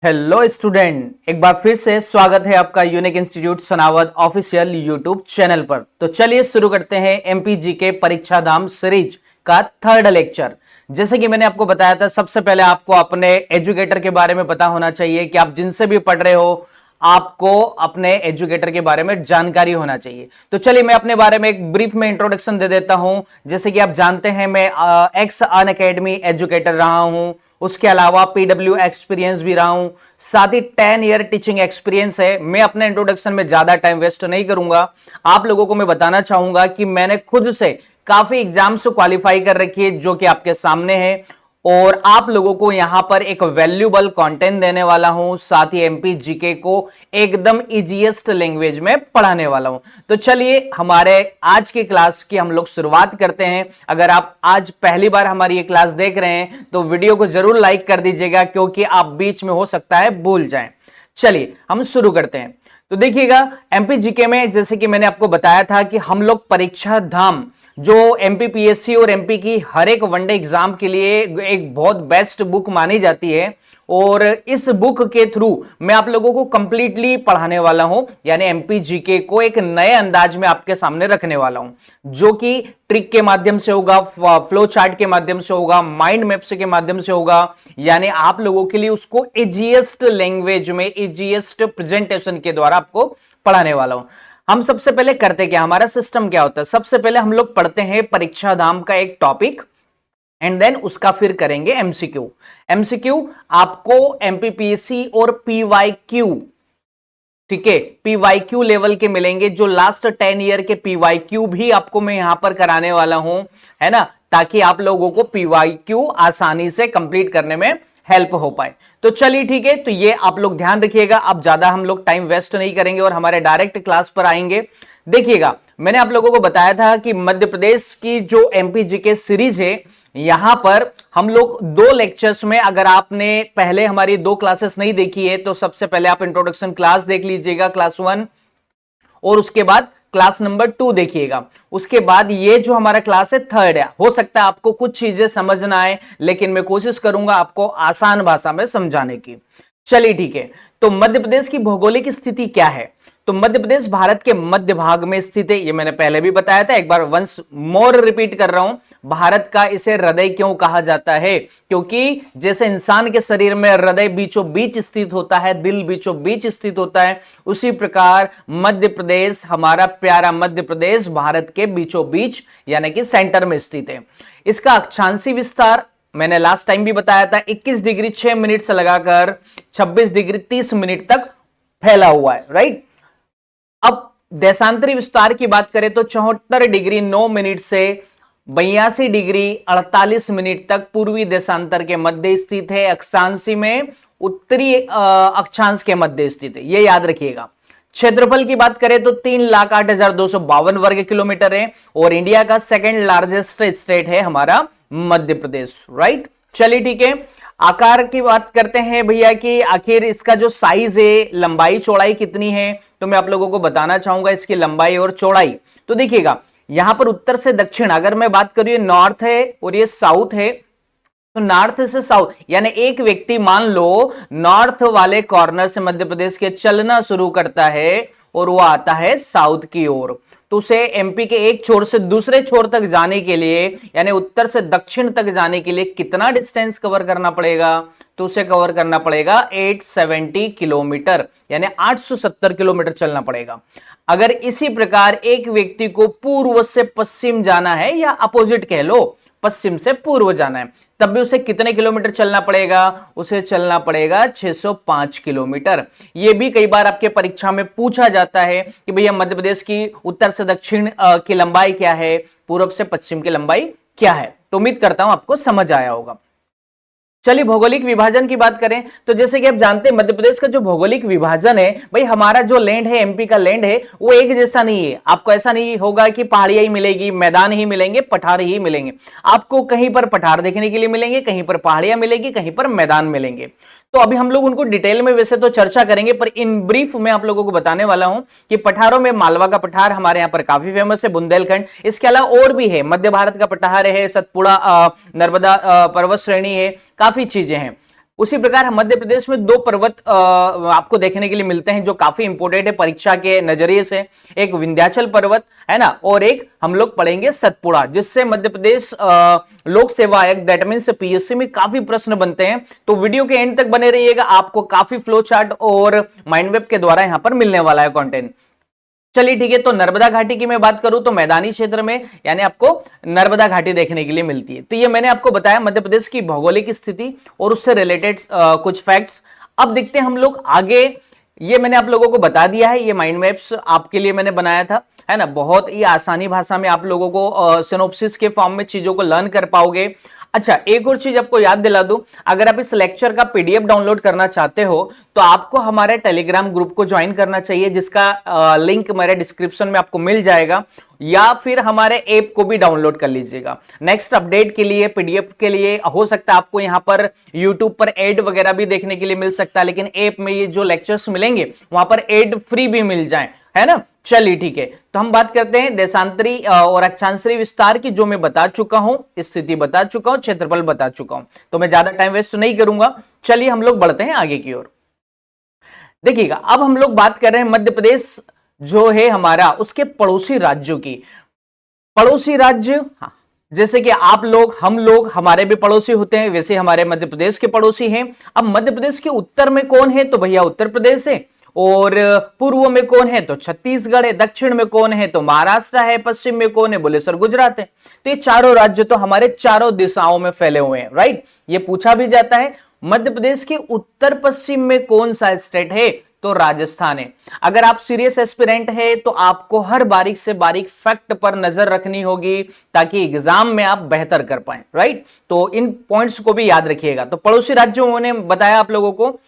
Hello student, एक बार फिर से स्वागत है आपका unique institute Sanawad official YouTube channel पर। तो चलिए शुरू करते हैं एमपीजी के परीक्षा धाम सीरीज का थर्ड लेक्चर। जैसे कि मैंने आपको बताया था, सबसे पहले आपको अपने एजुकेटर के बारे में पता होना चाहिए कि आप जिनसे भी पढ़ रहे हो आपको अपने एजुकेटर के बारे में जानकारी होना चाहिए। तो चलिए मैं अपने बारे में एक ब्रीफ में इंट्रोडक्शन दे देता हूं। जैसे कि आप जानते हैं, मैं एक्स अनअकैडमी एजुकेटर रहा हूं, उसके अलावा पीडब्ल्यू एक्सपीरियंस भी रहा हूं, साथ ही 10 ईयर टीचिंग एक्सपीरियंस है। मैं अपने इंट्रोडक्शन में ज्यादा टाइम वेस्ट नहीं करूंगा। आप लोगों को मैं बताना चाहूंगा कि मैंने खुद से काफी एग्जाम्स क्वालिफाई कर रखी है जो कि आपके सामने है, और आप लोगों को यहां पर एक वैल्यूबल कंटेंट देने वाला हूं, साथ ही एमपी जीके को एकदम इजीएस्ट लैंग्वेज में पढ़ाने वाला हूं। तो चलिए हमारे आज की क्लास की हम लोग शुरुआत करते हैं। अगर आप आज पहली बार हमारी ये क्लास देख रहे हैं तो वीडियो को जरूर लाइक कर दीजिएगा, क्योंकि आप बीच में हो सकता है भूल जाएं। चलिए हम शुरू करते हैं। तो देखिएगा, एमपी जीके में जैसे कि मैंने आपको बताया था कि हम लोग परीक्षा धाम जो एमपीपीएससी और एमपी की हर एक वनडे एग्जाम के लिए एक बहुत बेस्ट बुक मानी जाती है, और इस बुक के थ्रू मैं आप लोगों को कंप्लीटली पढ़ाने वाला हूं, यानी एमपी जीके को एक नए अंदाज में आपके सामने रखने वाला हूं, जो कि ट्रिक के माध्यम से होगा, फ्लो चार्ट के माध्यम से होगा, माइंड मैप्स के माध्यम से होगा। यानी आप लोगों के लिए उसको इजीएस्ट लैंग्वेज में, इजीएस्ट प्रेजेंटेशन के द्वारा आपको पढ़ाने वाला हूं। हम सबसे पहले करते क्या, हमारा सिस्टम क्या होता है, सबसे पहले हम लोग पढ़ते हैं परीक्षा धाम का एक टॉपिक, एंड देन उसका फिर करेंगे एमसीक्यू। एमसीक्यू आपको एमपीपीएससी और पीवाईक्यू, ठीक है, पीवाईक्यू लेवल के मिलेंगे, जो लास्ट 10 ईयर के पीवाईक्यू भी आपको मैं यहां पर कराने वाला हूं, है ना, ताकि आप लोगों को पीवाईक्यू आसानी से कंप्लीट करने में हेल्प हो पाए। तो चलिए ठीक है, तो ये आप लोग ध्यान रखिएगा। अब ज्यादा हम लोग टाइम वेस्ट नहीं करेंगे और हमारे डायरेक्ट क्लास पर आएंगे। देखिएगा, मैंने आप लोगों को बताया था कि मध्य प्रदेश की जो एमपीजीके सीरीज है, यहां पर हम लोग 2 लेक्चर्स में, अगर आपने पहले हमारी 2 क्लासेस नहीं देखी है तो सबसे पहले आप इंट्रोडक्शन क्लास देख लीजिएगा, क्लास 1, और उसके बाद क्लास नंबर 2 देखिएगा। उसके बाद ये जो हमारा क्लास है थर्ड है। हो सकता है आपको कुछ चीजें समझ ना आए, लेकिन मैं कोशिश करूंगा आपको आसान भाषा में समझाने की। चलिए ठीक है, तो मध्य प्रदेश की भौगोलिक स्थिति क्या है। तो मध्य प्रदेश भारत के मध्य भाग में स्थित है, ये मैंने पहले भी बताया था, एक बार वंस मोर रिपीट कर रहा हूं। भारत का इसे हृदय क्यों कहा जाता है, क्योंकि जैसे इंसान के शरीर में हृदय बीचों बीच स्थित होता है, दिल बीचों बीच स्थित होता है, उसी प्रकार मध्य प्रदेश, हमारा प्यारा मध्य प्रदेश, भारत के बीचों बीच यानी कि सेंटर में स्थित है। इसका अक्षांशीय विस्तार मैंने लास्ट टाइम भी बताया था, 21 डिग्री 6 मिनट से लगाकर 26 डिग्री 30 मिनट तक फैला हुआ है, राइट। अब देशांतरी विस्तार की बात करें तो 74 डिग्री 9 मिनट से 82 डिग्री 48 मिनट तक पूर्वी देशांतर के मध्य स्थित है। अक्षांशी में उत्तरी अक्षांश के मध्य स्थित है, ये याद रखिएगा। क्षेत्रफल की बात करें तो 3,08,252 वर्ग किलोमीटर है, और इंडिया का सेकंड लार्जेस्ट स्टेट है हमारा मध्य प्रदेश, राइट। चलिए ठीक है, आकार की बात करते हैं भैया कि आखिर इसका जो साइज है, लंबाई चौड़ाई कितनी है, तो मैं आप लोगों को बताना चाहूंगा इसकी लंबाई और चौड़ाई। तो देखिएगा, यहां पर उत्तर से दक्षिण अगर मैं बात करूं, ये नॉर्थ है और ये साउथ है, तो नॉर्थ से साउथ, यानी एक व्यक्ति मान लो नॉर्थ वाले कॉर्नर से मध्य प्रदेश के चलना शुरू करता है और वो आता है साउथ की ओर, तो उसे एमपी के एक छोर से दूसरे छोर तक जाने के लिए, यानी उत्तर से दक्षिण तक जाने के लिए कितना डिस्टेंस कवर करना पड़ेगा, तो उसे कवर करना पड़ेगा 870 किलोमीटर, यानी 870 किलोमीटर चलना पड़ेगा। अगर इसी प्रकार एक व्यक्ति को पूर्व से पश्चिम जाना है, या अपोजिट कह लो, पश्चिम से पूर्व जाना है, तब भी उसे कितने किलोमीटर चलना पड़ेगा, उसे चलना पड़ेगा 605 किलोमीटर। यह भी कई बार आपके परीक्षा में पूछा जाता है कि भैया मध्य प्रदेश की उत्तर से दक्षिण की लंबाई क्या है, पूर्व से पश्चिम की लंबाई क्या है। तो उम्मीद करता हूं आपको समझ आया होगा। चलिए भौगोलिक विभाजन की बात करें तो जैसे कि आप जानते हैं, मध्य प्रदेश का जो भौगोलिक विभाजन है, भाई हमारा जो लैंड है, एमपी का लैंड है, वो एक जैसा नहीं है। आपको ऐसा नहीं होगा कि पहाड़ियां ही मिलेगी, मैदान ही मिलेंगे, पठार ही मिलेंगे। आपको कहीं पर पठार देखने के लिए मिलेंगे, कहीं पर पहाड़ियां मिलेगी, कहीं पर मैदान मिलेंगे। तो अभी हम लोग उनको डिटेल में वैसे तो चर्चा करेंगे, पर इन ब्रीफ में आप लोगों को बताने वाला हूं कि पठारों में मालवा का पठार हमारे यहां पर काफी फेमस है, बुंदेलखंड। इसके अलावा और भी है, मध्य भारत का पठार है, सतपुड़ा नर्मदा पर्वत श्रेणी है, काफी चीजें हैं। उसी प्रकार मध्य प्रदेश में दो पर्वत आपको देखने के लिए मिलते हैं जो काफी इंपोर्टेंट है परीक्षा के नजरिए से। एक विंध्याचल पर्वत है ना, और एक हम लोग पढ़ेंगे सतपुड़ा, जिससे मध्य प्रदेश लोक सेवा आयोग दैट मींस पीएससी में काफी प्रश्न बनते हैं। तो वीडियो के एंड तक बने रहिएगा, आपको काफी फ्लो चार्ट और माइंड मैप के द्वारा यहां पर मिलने वाला है कंटेंट। चलिए ठीक है, तो नर्मदा घाटी की मैं बात करूं तो मैदानी क्षेत्र में यानी आपको नर्मदा घाटी देखने के लिए मिलती है। तो ये मैंने आपको बताया मध्य प्रदेश की भौगोलिक स्थिति और उससे रिलेटेड कुछ फैक्ट्स। अब देखते हैं हम लोग आगे। ये मैंने आप लोगों को बता दिया है, ये माइंड मैप्स आपके लिए मैंने बनाया था, है ना। बहुत ही आसानी भाषा में आप लोगों को सिनोप्सिस के फॉर्म में चीजों को लर्न कर पाओगे। अच्छा, एक और चीज आपको याद दिला दूं, अगर आप इस लेक्चर का पीडीएफ डाउनलोड करना चाहते हो तो आपको हमारे टेलीग्राम ग्रुप को ज्वाइन करना चाहिए, जिसका लिंक मेरे डिस्क्रिप्शन में आपको मिल जाएगा, या फिर हमारे ऐप को भी डाउनलोड कर लीजिएगा। नेक्स्ट अपडेट के लिए, पीडीएफ के लिए हो सकता है आपको यहां पर यूट्यूब पर एड वगैरह भी देखने के लिए मिल सकता है, लेकिन ऐप में ये जो लेक्चर्स मिलेंगे वहां पर एड फ्री भी मिल जाए, है ना। चलिए ठीक है, तो हम बात करते हैं देशांतरी और अक्षांशरी विस्तार की, जो मैं बता चुका हूं, स्थिति बता चुका हूं, क्षेत्रफल बता चुका हूं, तो मैं ज्यादा टाइम वेस्ट नहीं करूंगा। चलिए हम लोग बढ़ते हैं आगे की ओर। देखिएगा, अब हम लोग बात कर रहे हैं मध्य प्रदेश जो है हमारा, उसके पड़ोसी राज्यों की। पड़ोसी राज्य, हाँ, जैसे कि आप लोग, हम लोग, हमारे भी पड़ोसी होते हैं, वैसे हमारे मध्य प्रदेश के पड़ोसी हैं। अब मध्य प्रदेश के उत्तर में कौन है, तो भैया उत्तर प्रदेश है, और पूर्व में कौन है तो छत्तीसगढ़ है, दक्षिण में कौन है तो महाराष्ट्र है, पश्चिम में कौन है बोले सर गुजरात है। तो ये चारों राज्य तो हमारे चारों दिशाओं में फैले हुए हैं, राइट। ये पूछा भी जाता है मध्य प्रदेश के उत्तर पश्चिम में कौन सा स्टेट है, तो राजस्थान है। अगर आप सीरियस एस्पिरेंट है तो आपको हर बारीक से बारीक फैक्ट पर नजर रखनी होगी, ताकि एग्जाम में आप बेहतर कर पाए, राइट। तो इन पॉइंट्स को भी याद रखिएगा। तो पड़ोसी राज्यों ने बताया आप लोगों को,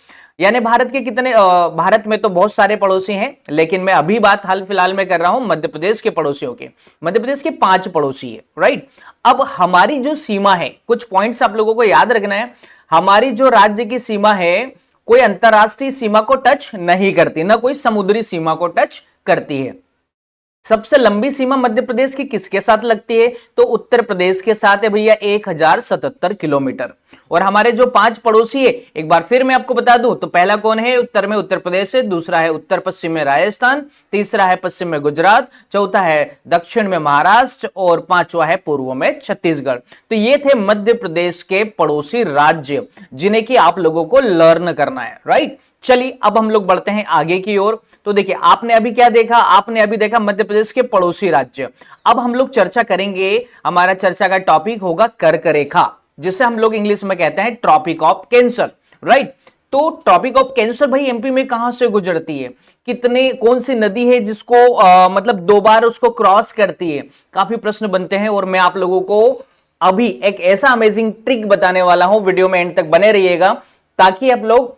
यानी भारत के कितने, भारत में तो बहुत सारे पड़ोसी हैं, लेकिन मैं अभी बात हाल फिलहाल में कर रहा हूं मध्य प्रदेश के पड़ोसियों के। मध्य प्रदेश के 5 पड़ोसी है, राइट। अब हमारी जो सीमा है, कुछ पॉइंट्स आप लोगों को याद रखना है। हमारी जो राज्य की सीमा है, कोई अंतरराष्ट्रीय सीमा को टच नहीं करती, ना कोई समुद्री सीमा को टच करती है। सबसे लंबी सीमा मध्य प्रदेश की किसके साथ लगती है, तो उत्तर प्रदेश के साथ है भैया, 1077 किलोमीटर। और हमारे जो 5 पड़ोसी है, एक बार फिर मैं आपको बता दूं, तो पहला कौन है, उत्तर में उत्तर प्रदेश है, दूसरा है उत्तर पश्चिम में राजस्थान, तीसरा है पश्चिम में गुजरात, चौथा है दक्षिण में महाराष्ट्र, और पांचवा है पूर्व में छत्तीसगढ़। तो ये थे मध्य प्रदेश के पड़ोसी राज्य, जिन्हें कि आप लोगों को लर्न करना है, राइट। चलिए अब हम लोग बढ़ते हैं आगे की ओर। तो देखिए, आपने अभी क्या देखा, आपने अभी देखा मध्य प्रदेश के पड़ोसी राज्य। अब हम लोग चर्चा करेंगे, हमारा चर्चा का टॉपिक होगा कर्क रेखा, जिसे हम लोग इंग्लिश में कहते हैं ट्रॉपिक ऑफ कैंसर, राइट। तो ट्रॉपिक ऑफ कैंसर भाई एमपी में कहां से गुजरती है, कितने, कौन सी नदी है जिसको मतलब 2 बार उसको क्रॉस करती है, काफी प्रश्न बनते हैं। और मैं आप लोगों को अभी एक ऐसा अमेजिंग ट्रिक बताने वाला हूं, वीडियो में एंड तक बने रहिएगा, ताकि आप लोग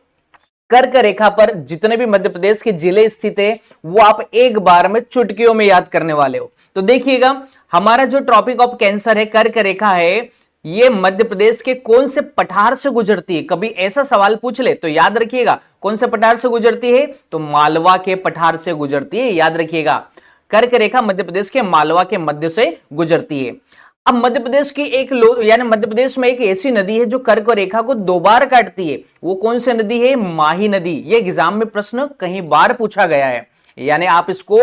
कर्क रेखा पर जितने भी मध्य प्रदेश के जिले स्थित है वो आप एक बार में चुटकियों में याद करने वाले हो। तो देखिएगा, हमारा जो ट्रॉपिक ऑफ कैंसर है, कर्क रेखा है, ये मध्य प्रदेश के कौन से पठार से गुजरती है। कभी ऐसा सवाल पूछ ले तो याद रखिएगा, कौन से पठार से गुजरती है, तो मालवा के पठार से गुजरती है, याद रखिएगा। कर्क रेखा मध्य प्रदेश के मालवा के मध्य से गुजरती है। अब मध्य प्रदेश की यानी मध्य प्रदेश में एक ऐसी नदी है जो कर्क रेखा को 2 बार काटती है, वो कौन सी नदी है, माही नदी। ये एग्जाम में प्रश्न कहीं बार पूछा गया है, यानी आप इसको,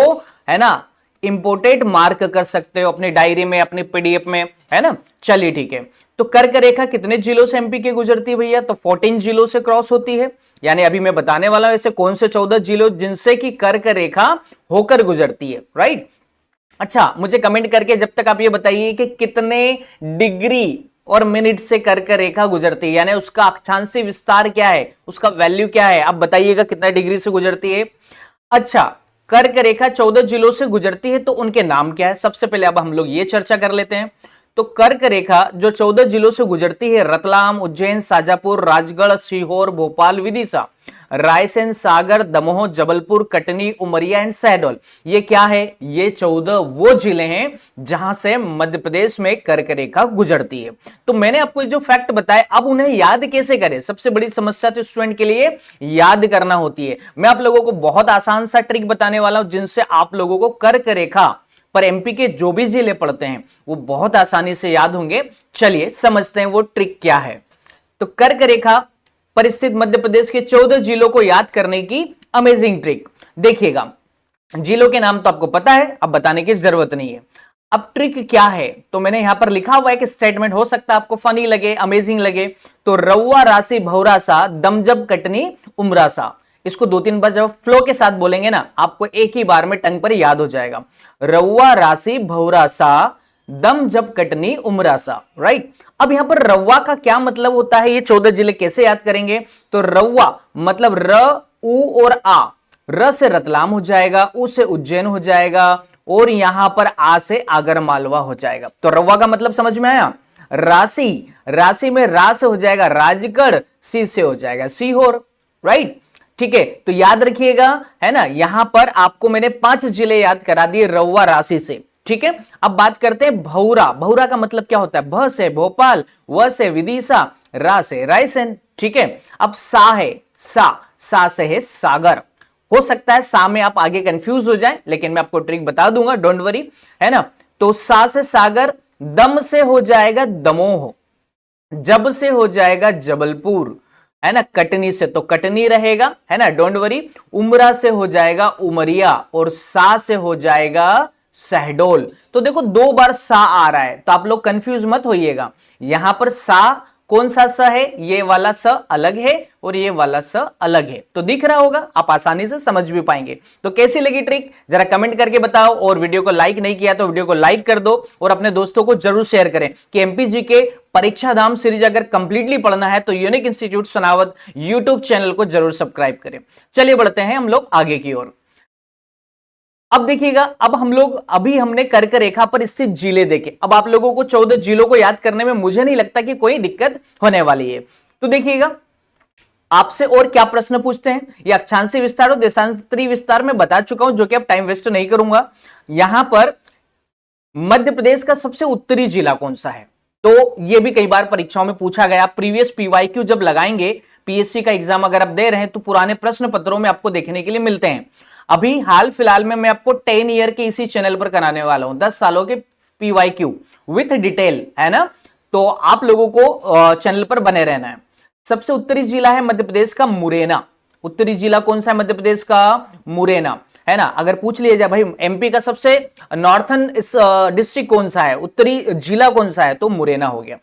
है ना, इंपोर्टेंट मार्क कर सकते हो अपनी डायरी में, अपने पीडीएफ में, है ना। चलिए ठीक है, तो कर्क रेखा कितने जिलों से एमपी के गुजरती है भैया, तो 14 जिलों से क्रॉस होती है। यानी अभी मैं बताने वाला हूं ऐसे कौन से 14 जिलों जिनसे की कर्क रेखा होकर गुजरती है, राइट। अच्छा, मुझे कमेंट करके जब तक आप ये बताइए कि कितने डिग्री और मिनट से कर्क रेखा गुजरती है, यानी उसका अक्षांशीय विस्तार क्या है, उसका वैल्यू क्या है, आप बताइएगा कितना डिग्री से गुजरती है। अच्छा, कर्क रेखा 14 जिलों से गुजरती है, तो उनके नाम क्या है, सबसे पहले अब हम लोग ये चर्चा कर लेते हैं। तो कर्क रेखा जो 14 जिलों से गुजरती है, रतलाम, उज्जैन, शाजापुर, राजगढ़, सीहोर, भोपाल, विदिशा, रायसेन, सागर, दमोह, जबलपुर, कटनी, उमरिया एंड शहडोल, ये क्या है, ये 14 वो जिले हैं जहां से मध्य प्रदेश में कर्क रेखा गुजरती है। तो मैंने आपको जो फैक्ट बताए, अब उन्हें याद कैसे करें, सबसे बड़ी समस्या तो स्टूडेंट के लिए याद करना होती है। मैं आप लोगों को बहुत आसान सा ट्रिक बताने वाला हूं, जिनसे आप लोगों को कर्क रेखा पर एमपी के जो भी जिले पड़ते हैं वो बहुत आसानी से याद होंगे। चलिए समझते हैं वो ट्रिक क्या है। तो कर्क रेखा पर स्थित मध्य प्रदेश के 14 जिलों को याद करने की अमेजिंग ट्रिक। देखिएगा, जिलों के नाम तो आपको पता है, अब बताने की जरूरत नहीं है। अब ट्रिक क्या है, तो मैंने यहां पर लिखा हुआ है कि स्टेटमेंट हो सकता है आपको फनी लगे, अमेजिंग लगे। तो रउआ, राशि, भौरासा, दमजब, कटनी, उमरासा, इसको 2-3 बार जब फ्लो के साथ बोलेंगे ना, आपको एक ही बार में टंग पर याद हो जाएगा। रउआ, राशि, भौरासा, दम जब, कटनी, उमरासा, राइट। अब यहां पर रउआ का क्या मतलब होता है, ये 14 जिले कैसे याद करेंगे? तो रउआ मतलब र, उ और आ। र से रतलाम हो जाएगा, उ से उज्जैन हो जाएगा, और यहां पर आ से आगर मालवा हो जाएगा। तो रउआ का मतलब समझ में आया। राशि, राशि में रा से हो जाएगा राजगढ़, सी से हो जाएगा सीहोर, राइट। ठीक है, तो याद रखिएगा, है ना। यहां पर आपको मैंने 5 जिले याद करा दिए रउआ राशि से। ठीक है, अब बात करते हैं भौरा। भौरा का मतलब क्या होता है? भ से भोपाल, व से विदिशा, रा से रायसेन। ठीक है, अब सा है सा से है सागर। हो सकता है सा में आप आगे कंफ्यूज हो जाएं, लेकिन मैं आपको ट्रिक बता दूंगा, डोंट वरी, है ना। तो सा से सागर, दम से हो जाएगा दमोह, जब से हो जाएगा जबलपुर, है ना। कटनी से तो कटनी रहेगा, है ना, डोंट वरी। उमरा से हो जाएगा उमरिया, और सा से हो जाएगा शहडोल। तो देखो 2 बार सा आ रहा है, तो आप लोग कंफ्यूज मत होइएगा। यहां पर सा कौन सा स है? ये वाला स अलग है और ये वाला स अलग है, तो दिख रहा होगा, आप आसानी से समझ भी पाएंगे। तो कैसी लगी ट्रिक जरा कमेंट करके बताओ, और वीडियो को लाइक नहीं किया तो वीडियो को लाइक कर दो, और अपने दोस्तों को जरूर शेयर करें कि एमपीजी के परीक्षा धाम सीरीज अगर कंप्लीटली पढ़ना है तो unique institute Sonawat YouTube channel को जरूर सब्सक्राइब करें। चलिए बढ़ते हैं हम लोग आगे की ओर। अब देखिएगा, अब हम लोग अभी हमने कर्क रेखा पर स्थित जिले देखे। अब आप लोगों को 14 जिलों को याद करने में मुझे नहीं लगता कि कोई दिक्कत होने वाली है। तो देखिएगा, आपसे और क्या प्रश्न पूछते हैं, ये अक्षांशीय विस्तार और देशांतरी विस्तार में बता चुका हूं, जो कि अब टाइम वेस्ट नहीं करूंगा। यहां पर मध्य प्रदेश का सबसे उत्तरी जिला कौन सा है? तो यह भी कई बार परीक्षाओं में पूछा गया। प्रीवियस पीवाईक्यू जब लगाएंगे, पीएससी का एग्जाम अगर आप दे रहे हैं, तो पुराने प्रश्न पत्रों में आपको देखने के लिए मिलते हैं। अभी हाल फिलहाल में मैं आपको 10 ईयर के इसी चैनल पर कराने वाला हूं, 10 सालों के पीवाईक्यू विथ डिटेल, है ना। तो आप लोगों को चैनल पर बने रहना है। सबसे उत्तरी जिला है मध्य प्रदेश का मुरैना। उत्तरी जिला कौन सा है मध्य प्रदेश का? मुरैना, है ना। अगर पूछ लिया जाए भाई एमपी का सबसे नॉर्थन डिस्ट्रिक्ट कौन सा है, उत्तरी जिला कौन सा है, तो मुरैना हो गया।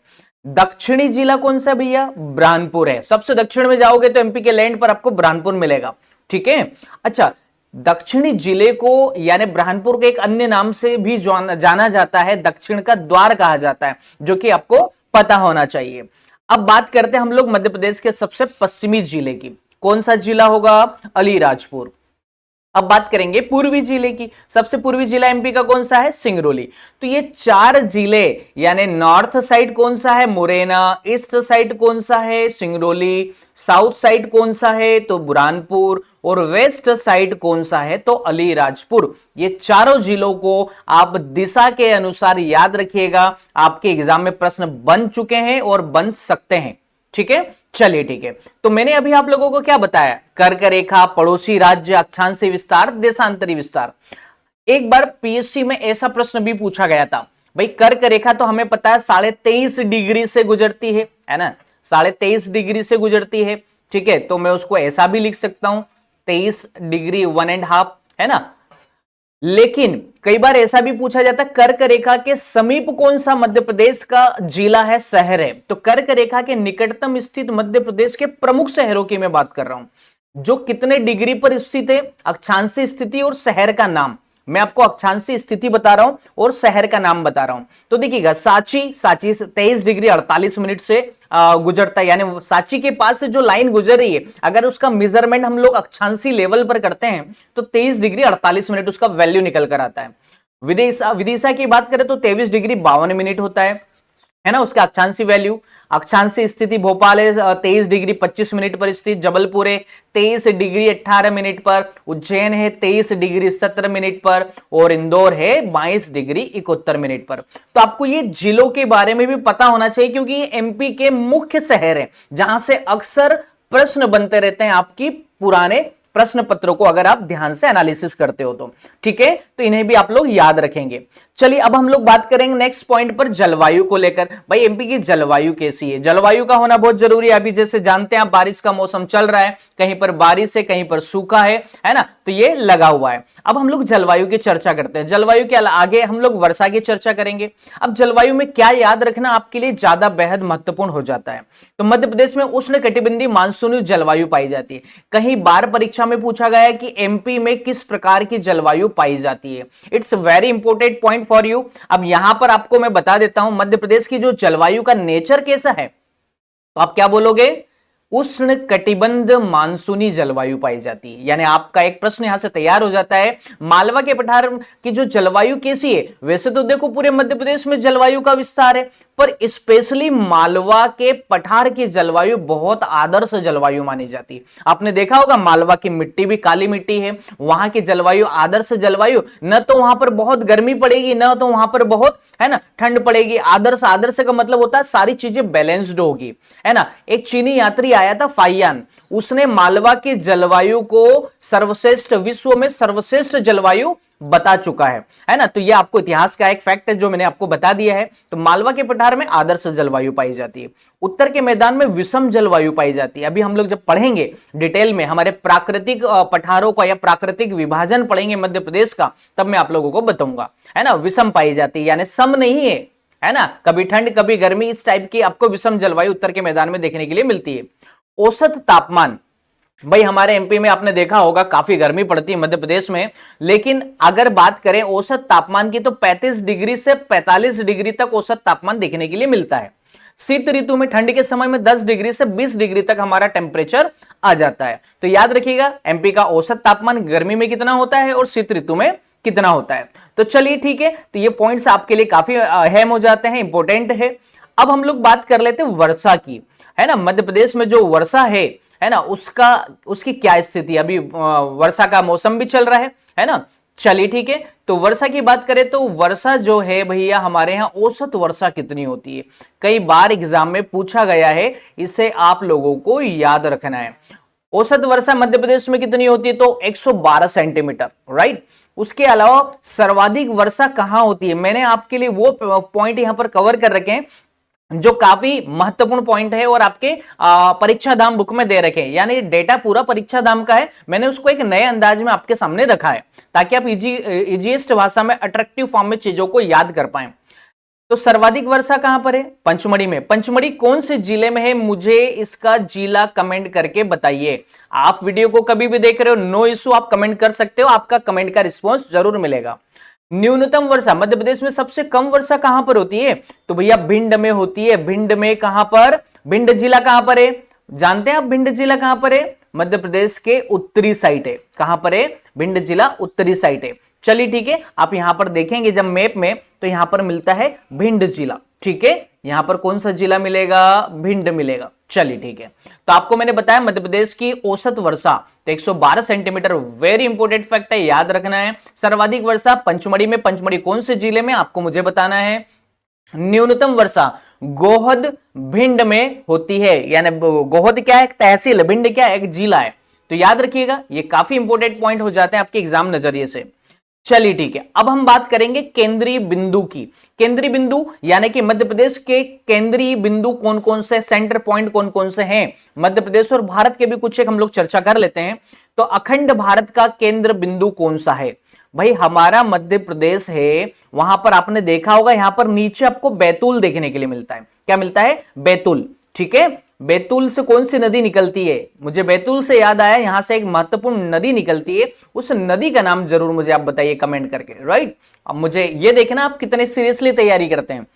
दक्षिणी जिला कौन सा भैया? बुरहानपुर है। सबसे दक्षिण में जाओगे तो एमपी के लैंड पर आपको बुरहानपुर मिलेगा। ठीक है, अच्छा, दक्षिणी जिले को यानी बुरहानपुर के एक अन्य नाम से भी जाना जाता है, दक्षिण का द्वार कहा जाता है, जो कि आपको पता होना चाहिए। अब बात करते हैं हम लोग मध्य प्रदेश के सबसे पश्चिमी जिले की। कौन सा जिला होगा? अलीराजपुर। अब बात करेंगे पूर्वी जिले की। सबसे पूर्वी जिला एमपी का कौन सा है? सिंगरौली। तो ये 4 जिले, यानी नॉर्थ साइड कौन सा है? मुरैना, ईस्ट साइड कौन सा है? सिंगरौली, साउथ साइड कौन सा है? तो बुरहानपुर, और वेस्ट साइड कौन सा है? तो अलीराजपुर। ये चारों जिलों को आप दिशा के अनुसार याद रखिएगा, आपके एग्जाम में प्रश्न बन चुके हैं और बन सकते हैं। ठीक है, चलिए ठीक है। तो मैंने अभी आप लोगों को क्या बताया? कर्क रेखा, पड़ोसी राज्य, अक्षांशीय विस्तार, देशांतरी विस्तार। एक बार पीएससी में ऐसा प्रश्न भी पूछा गया था भाई, कर्क रेखा तो हमें पता है 23.5 डिग्री से गुजरती है ना, 23.5 डिग्री से गुजरती है। ठीक है, तो मैं उसको ऐसा भी लिख सकता हूं 23 डिग्री 1.5, है ना। लेकिन कई बार ऐसा भी पूछा जाता है कर्क रेखा के समीप कौन सा मध्य प्रदेश का जिला है, शहर है। तो कर्क रेखा के निकटतम स्थित मध्य प्रदेश के प्रमुख शहरों की मैं बात कर रहा हूं, जो कितने डिग्री पर स्थित है, अक्षांशीय स्थिति और शहर का नाम। मैं आपको अक्षांशीय स्थिति बता रहा हूं और शहर का नाम बता रहा हूं। तो देखिएगा, सांची 23 डिग्री 48 मिनट से गुजरता है, यानी सांची के पास से जो लाइन गुजर रही है, अगर उसका मेजरमेंट हम लोग अक्षांशीय लेवल पर करते हैं तो 23 डिग्री 48 मिनट उसका वैल्यू निकल कर आता है। विदिशा की बात करें तो 23 डिग्री 52 मिनट होता है ना, उसका अक्षांशीय वैल्यू। अक्षांशीय स्थिति भोपाल है 23 डिग्री 25 मिनट पर स्थित, जबलपुर है 23 डिग्री 18 मिनट पर, उज्जैन है 23 डिग्री 17 मिनट पर, और इंदौर है 22 डिग्री 71 मिनट पर। तो आपको ये जिलों के बारे में भी पता होना चाहिए, क्योंकि ये एमपी के मुख्य शहर है जहां से अक्सर प्रश्न बनते रहते हैं आपकी पुराने प्रश्न पत्रों को अगर आप ध्यान से एनालिसिस करते हो तो। ठीक है, तो इन्हें भी आप लोग याद रखेंगे। चलिए अब हम लोग बात करेंगे नेक्स्ट पॉइंट पर, जलवायु को लेकर। भाई एमपी की जलवायु कैसी है? जलवायु का होना बहुत जरूरी है। अभी जैसे जानते हैं आप, बारिश का मौसम चल रहा है, कहीं पर बारिश है, कहीं पर सूखा है ना, तो ये लगा हुआ है। अब हम लोग जलवायु की चर्चा करते हैं। जलवायु के आगे हम लोग वर्षा की चर्चा करेंगे। अब जलवायु में क्या याद रखना आपके लिए ज्यादा बेहद महत्वपूर्ण हो जाता है। तो मध्य प्रदेश में उष्णकटिबंधीय मानसूनी जलवायु पाई जाती है। कहीं बार परीक्षा में पूछा गया है कि एमपी में किस प्रकार की जलवायु पाई जाती है। It's very important point for you. अब यहां पर आपको मैं बता देता हूं मध्य प्रदेश की जो जलवायु का नेचर कैसा है, तो आप क्या बोलोगे? उष्ण कटिबंध मानसूनी जलवायु पाई जाती है। यानी आपका एक प्रश्न यहां से तैयार हो जाता है, मालवा के पठार की जो जलवायु कैसी है? वैसे तो देखो पूरे मध्य प्रदेश में जलवायु का विस्तार है, पर स्पेशली मालवा के पठार की जलवायु बहुत आदर्श जलवायु मानी जाती है। आपने देखा होगा मालवा की मिट्टी भी काली मिट्टी है, वहां की जलवायु आदर्श जलवायु, न तो वहां पर बहुत गर्मी पड़ेगी, न तो वहां पर बहुत है ना ठंड पड़ेगी। आदर्श, आदर्श का मतलब होता है सारी चीजें बैलेंस्ड होगी, है ना। एक चीनी यात्री आया था फाइयान, उसने मालवा की जलवायु को सर्वश्रेष्ठ, विश्व में सर्वश्रेष्ठ जलवायु बता चुका है ना। तो ये आपको इतिहास का एक फैक्ट है जो मैंने आपको बता दिया है। तो मालवा के पठार में आदर्श जलवायु पाई जाती है। उत्तर के मैदान में विषम जलवायु पाई जाती है। अभी हम लोग जब पढ़ेंगे डिटेल में हमारे प्राकृतिक पठारों का या प्राकृतिक विभाजन पढ़ेंगे मध्य प्रदेश का, तब मैं आप लोगों को बताऊंगा, है ना। विषम पाई जाती है यानी सम नहीं है ना, कभी ठंड कभी गर्मी, इस टाइप की आपको विषम जलवायु उत्तर के मैदान में देखने के लिए मिलती है। औसत तापमान, भाई हमारे एमपी में आपने देखा होगा काफी गर्मी पड़ती है मध्य प्रदेश में, लेकिन अगर बात करें औसत तापमान की तो 35 डिग्री से 45 डिग्री तक औसत तापमान देखने के लिए मिलता है। शीत ऋतु में ठंड के समय में 10 डिग्री से 20 डिग्री तक हमारा टेम्परेचर आ जाता है। तो याद रखिएगा एमपी का औसत तापमान गर्मी में कितना होता है और शीत ऋतु में कितना होता है। तो चलिए ठीक है, तो ये पॉइंट्स आपके लिए काफी अहम हो जाते हैं, इंपॉर्टेंट है। अब हम लोग बात कर लेते हैं वर्षा की, है ना। मध्य प्रदेश में जो वर्षा है ना, उसकी क्या स्थिति? अभी वर्षा का मौसम भी चल रहा है ना। चलिए ठीक है, तो वर्षा की बात करें तो वर्षा जो है भैया हमारे यहाँ औसत वर्षा कितनी होती है? कई बार एग्जाम में पूछा गया है, इसे आप लोगों को याद रखना है। औसत वर्षा मध्य प्रदेश में कितनी होती है? तो 112 सेंटीमीटर, राइट। उसके अलावा सर्वाधिक वर्षा कहां होती है? मैंने आपके लिए वो पॉइंट यहां पर कवर कर रखे हैं जो काफी महत्वपूर्ण पॉइंट है और आपके परीक्षा धाम बुक में दे रखे हैं। यानी डेटा पूरा परीक्षा धाम का है, मैंने उसको एक नए अंदाज में आपके सामने रखा है ताकि आप इजीएस्ट भाषा में, अट्रैक्टिव फॉर्म में चीजों को याद कर पाए। तो सर्वाधिक वर्षा कहां पर है? पंचमढ़ी में। पंचमढ़ी कौन से जिले में है? मुझे इसका जिला कमेंट करके बताइए। आप वीडियो को कभी भी देख रहे हो, नो इशू, आप कमेंट कर सकते हो, आपका कमेंट का रिस्पॉन्स जरूर मिलेगा। न्यूनतम वर्षा मध्य प्रदेश में सबसे कम वर्षा कहां पर होती है? तो भैया भिंड में होती है। भिंड में कहां पर? भिंड जिला कहां पर है? जानते हैं आप भिंड जिला कहां पर है? मध्य प्रदेश के उत्तरी साइड है। कहां पर है? भिंड जिला उत्तरी साइड है। चलिए ठीक है, आप यहां पर देखेंगे जब मैप में तो यहां पर मिलता है भिंड जिला, ठीक है। यहां पर कौन सा जिला मिलेगा? भिंड मिलेगा। चलिए ठीक है, तो आपको मैंने बताया मध्य प्रदेश की औसत वर्षा तो 112 सेंटीमीटर, वेरी इंपॉर्टेंट फैक्ट है, याद रखना है। सर्वाधिक वर्षा पंचमढ़ी में। पंचमढ़ी कौन से जिले में आपको मुझे बताना है। न्यूनतम वर्षा गोहद भिंड में होती है। यानी गोहद क्या है? एक तहसील है, भिंड क्या है? एक जिला है। तो याद रखिएगा, ये काफी इंपॉर्टेंट पॉइंट हो जाते हैं आपके एग्जाम नजरिए से। चलिए ठीक है, अब हम बात करेंगे केंद्रीय बिंदु की। केंद्रीय बिंदु यानी कि मध्य प्रदेश के केंद्रीय बिंदु कौन कौन से, सेंटर पॉइंट कौन कौन से हैं मध्य प्रदेश और भारत के भी कुछ एक हम लोग चर्चा कर लेते हैं। तो अखंड भारत का केंद्र बिंदु कौन सा है? भाई हमारा मध्य प्रदेश है, वहां पर आपने देखा होगा यहां पर नीचे आपको बैतूल देखने के लिए मिलता है। क्या मिलता है? बैतूल, ठीक है। बैतूल से कौन सी नदी निकलती है? मुझे बैतूल से याद आया, यहां से एक महत्वपूर्ण नदी निकलती है, उस नदी का नाम जरूर मुझे आप बताइए कमेंट करके, राइट। अब मुझे ये देखना आप कितने सीरियसली तैयारी करते हैं।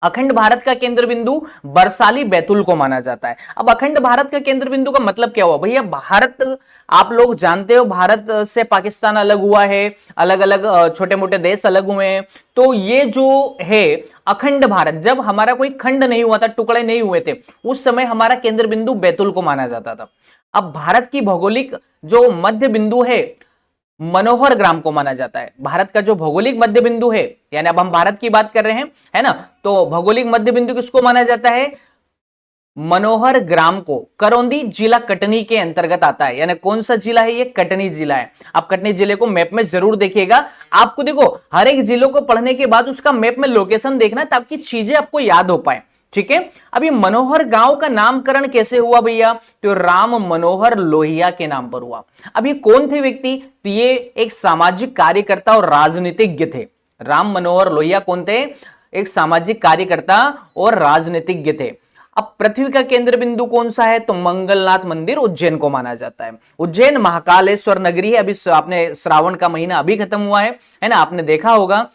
अखंड भारत का केंद्र बिंदु बरसाली बैतूल को माना जाता है। अब अखंड भारत का केंद्र बिंदु का मतलब क्या हुआ? भैया भारत, आप लोग जानते हो भारत से पाकिस्तान अलग हुआ है, अलग अलग छोटे मोटे देश अलग हुए हैं। तो ये जो है अखंड भारत, जब हमारा कोई खंड नहीं हुआ था, टुकड़े नहीं हुए थे, उस समय हमारा केंद्र बिंदु बैतूल को माना जाता था। अब भारत की भौगोलिक जो मध्य बिंदु है मनोहर ग्राम को माना जाता है। भारत का जो भौगोलिक मध्य बिंदु है, यानी अब हम भारत की बात कर रहे हैं, है ना, तो भौगोलिक मध्य बिंदु किसको माना जाता है? मनोहर ग्राम को करौंदी जिला कटनी के अंतर्गत आता है। यानी कौन सा जिला है ये? कटनी जिला है। आप कटनी जिले को मैप में जरूर देखिएगा। आपको देखो हर एक जिलों को पढ़ने के बाद उसका मैप में लोकेशन देखना है ताकि चीजें आपको याद हो पाए। ठीक है, अब ये मनोहर गांव का नामकरण कैसे हुआ भैया? तो राम मनोहर लोहिया के नाम पर हुआ। अब ये कौन थे व्यक्ति? तो ये एक सामाजिक कार्यकर्ता और राजनीतिज्ञ थे। राम मनोहर लोहिया कौन थे? एक सामाजिक कार्यकर्ता और राजनीतिज्ञ थे। अब पृथ्वी का केंद्र बिंदु कौन सा है? तो मंगलनाथ मंदिर उज्जैन को माना जाता है। उज्जैन महाकालेश्वर नगरी है। अभी आपने श्रावण का महीना अभी खत्म हुआ है ना, आपने देखा होगा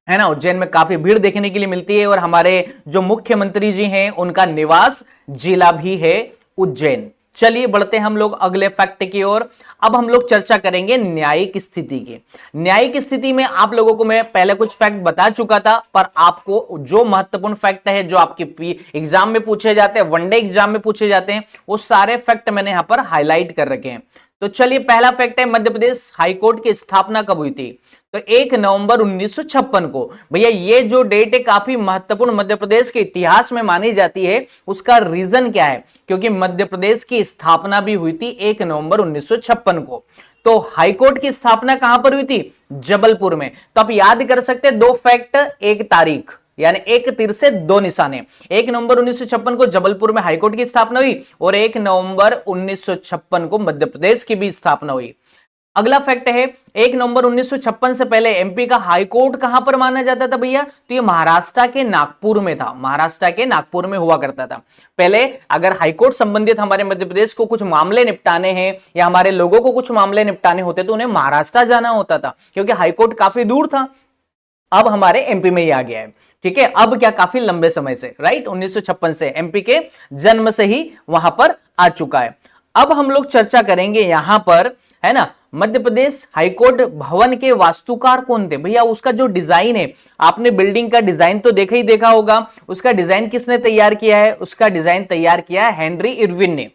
है ना, उज्जैन में काफी भीड़ देखने के लिए मिलती है और हमारे जो मुख्यमंत्री जी हैं उनका निवास जिला भी है उज्जैन। चलिए बढ़ते हैं हम लोग अगले फैक्ट की ओर। अब हम लोग चर्चा करेंगे न्यायिक स्थिति की। न्यायिक स्थिति में आप लोगों को मैं पहले कुछ फैक्ट बता चुका था, पर आपको जो महत्वपूर्ण फैक्ट है जो आपके एग्जाम में पूछे जाते हैं, वनडे एग्जाम में पूछे जाते हैं, वो सारे फैक्ट मैंने यहां पर हाईलाइट कर रखे हैं। तो चलिए पहला फैक्ट है, मध्य प्रदेश हाईकोर्ट की स्थापना कब हुई थी? तो 1 नवंबर 1956 को। भैया ये जो डेट है काफी महत्वपूर्ण मध्य प्रदेश के इतिहास में मानी जाती है। उसका रीजन क्या है? क्योंकि मध्य प्रदेश की स्थापना भी हुई थी 1 नवंबर 1956 को। तो हाईकोर्ट की स्थापना कहां पर हुई थी? जबलपुर में। तो आप याद कर सकते हैं दो फैक्ट, एक तारीख, यानी एक तीर से दो निशाने। 1 नवंबर 1956 को जबलपुर में हाईकोर्ट की स्थापना हुई और 1 नवंबर 1956 को मध्य प्रदेश की भी स्थापना हुई। अगला फैक्ट है, 1 नवंबर 1956 से पहले एमपी का हाईकोर्ट कहां पर माना जाता था भैया? तो ये महाराष्ट्र के नागपुर में था। महाराष्ट्र के नागपुर में हुआ करता था। पहले अगर हाईकोर्ट संबंधित हमारे मध्य प्रदेश को कुछ मामले निपटाने हैं या हमारे लोगों को कुछ मामले निपटाने होते तो उन्हें महाराष्ट्र जाना होता था, क्योंकि हाईकोर्ट काफी दूर था। अब हमारे एमपी में ही आ गया है। ठीक है, अब क्या काफी लंबे समय से, राइट, 1956 से एमपी के जन्म से ही वहां पर आ चुका है। अब हम लोग चर्चा करेंगे यहां पर, है ना, मध्य प्रदेश हाईकोर्ट भवन के वास्तुकार कौन थे? भैया उसका जो डिजाइन है, आपने बिल्डिंग का डिजाइन तो देखा ही देखा होगा। उसका डिजाइन किसने तैयार किया है? उसका डिजाइन तैयार किया है हेनरी इरविन ने।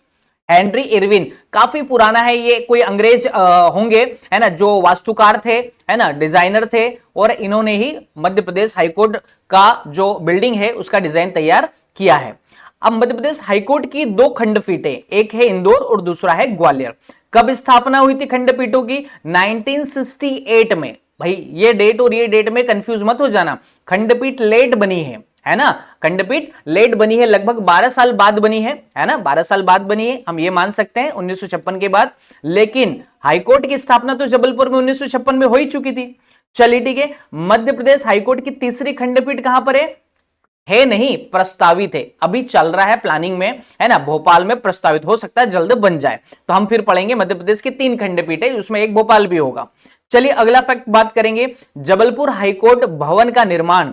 हेनरी इरविन काफी पुराना है, ये कोई अंग्रेज होंगे, है ना, जो वास्तुकार थे, है ना, डिजाइनर थे, और इन्होंने ही मध्य प्रदेश हाईकोर्ट का जो बिल्डिंग है उसका डिजाइन तैयार किया है। अब मध्य प्रदेश हाईकोर्ट की दो खंडपीठें, एक है इंदौर और दूसरा है ग्वालियर। कब स्थापना हुई थी खंडपीठों की? 1968 में। भाई ये डेट और ये डेट में कंफ्यूज मत हो जाना, खंडपीठ लेट बनी है ना, खंडपीठ लेट बनी है, लगभग 12 साल बाद बनी है ना, 12 साल बाद बनी है, हम ये मान सकते हैं 1956 के बाद। लेकिन हाईकोर्ट की स्थापना तो जबलपुर में 1956 में हो ही चुकी थी। चलिए ठीक है, मध्य प्रदेश हाईकोर्ट की तीसरी खंडपीठ कहां पर है नहीं, प्रस्तावित है, अभी चल रहा है प्लानिंग में, है ना, भोपाल में प्रस्तावित, हो सकता है जल्द बन जाए। तो हम फिर पढ़ेंगे मध्य प्रदेश की 3 खंडपीठ है, उसमें एक भोपाल भी होगा। चलिए अगला फैक्ट बात करेंगे, जबलपुर हाईकोर्ट भवन का निर्माण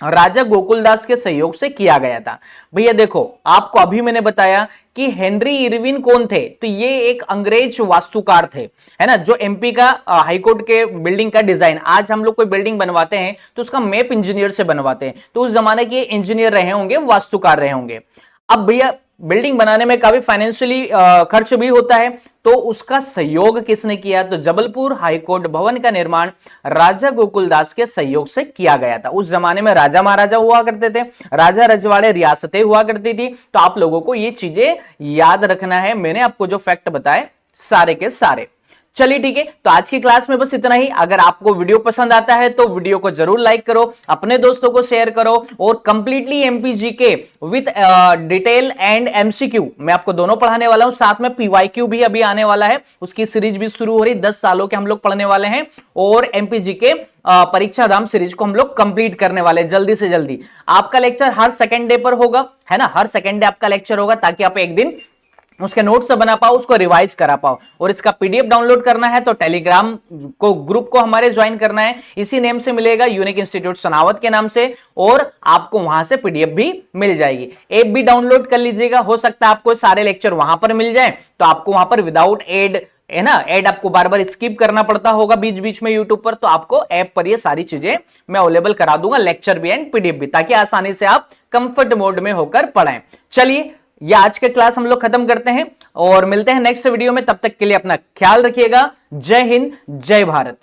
राजा गोकुलदास के सहयोग से किया गया था। भैया देखो, आपको अभी मैंने बताया कि हेनरी इरविन कौन थे, तो ये एक अंग्रेज वास्तुकार थे, है ना, जो एमपी का हाईकोर्ट के बिल्डिंग का डिजाइन, आज हम लोग कोई बिल्डिंग बनवाते हैं तो उसका मैप इंजीनियर से बनवाते हैं, तो उस जमाने के इंजीनियर रहे होंगे, वास्तुकार रहे होंगे। अब भैया बिल्डिंग बनाने में काफी फाइनेंशियली खर्च भी होता है, तो उसका सहयोग किसने किया? तो जबलपुर हाईकोर्ट भवन का निर्माण राजा गोकुलदास के सहयोग से किया गया था। उस जमाने में राजा महाराजा हुआ करते थे, राजा रजवाड़े रियासतें हुआ करती थी, तो आप लोगों को ये चीजें याद रखना है। मैंने आपको जो फैक्ट बताए सारे के सारे। चलिए ठीक है, तो आज की क्लास में बस इतना ही। अगर आपको वीडियो पसंद आता है तो वीडियो को जरूर लाइक करो, अपने दोस्तों को शेयर करो, और completely MP GK with detail and MCQ मैं आपको दोनों पढ़ाने वाला हूं। साथ में पीवाईक्यू भी अभी आने वाला है, उसकी सीरीज भी शुरू हो रही, 10 सालों के हम लोग पढ़ने वाले हैं, और एमपीजीके परीक्षा धाम सीरीज को हम लोग कंप्लीट करने वाले जल्दी से जल्दी। आपका लेक्चर हर सेकेंड डे पर होगा, है ना, हर सेकेंड डे आपका लेक्चर होगा, ताकि आप एक दिन उसके नोट्स बना पाओ, उसको रिवाइज करा पाओ। और इसका पीडीएफ डाउनलोड करना है तो टेलीग्राम को ग्रुप को हमारे ज्वाइन करना है, इसी नेम से मिलेगा, यूनिक इंस्टीट्यूट सनावत के नाम से, और आपको वहां से पीडीएफ भी मिल जाएगी। ऐप भी डाउनलोड कर लीजिएगा, हो सकता है आपको सारे लेक्चर वहां पर मिल जाए, तो आपको वहां पर विदाउट एड, है ना, एड आपको बार बार स्किप करना पड़ता होगा बीच बीच में यूट्यूब पर, तो आपको ऐप पर ये सारी चीजें मैं अवेलेबल करा दूंगा, लेक्चर भी एंड पीडीएफ भी, ताकि आसानी से आप कंफर्ट मोड में होकर पढ़ें। चलिए ये आज के क्लास हम लोग खत्म करते हैं और मिलते हैं नेक्स्ट वीडियो में। तब तक के लिए अपना ख्याल रखिएगा। जय हिंद, जय भारत।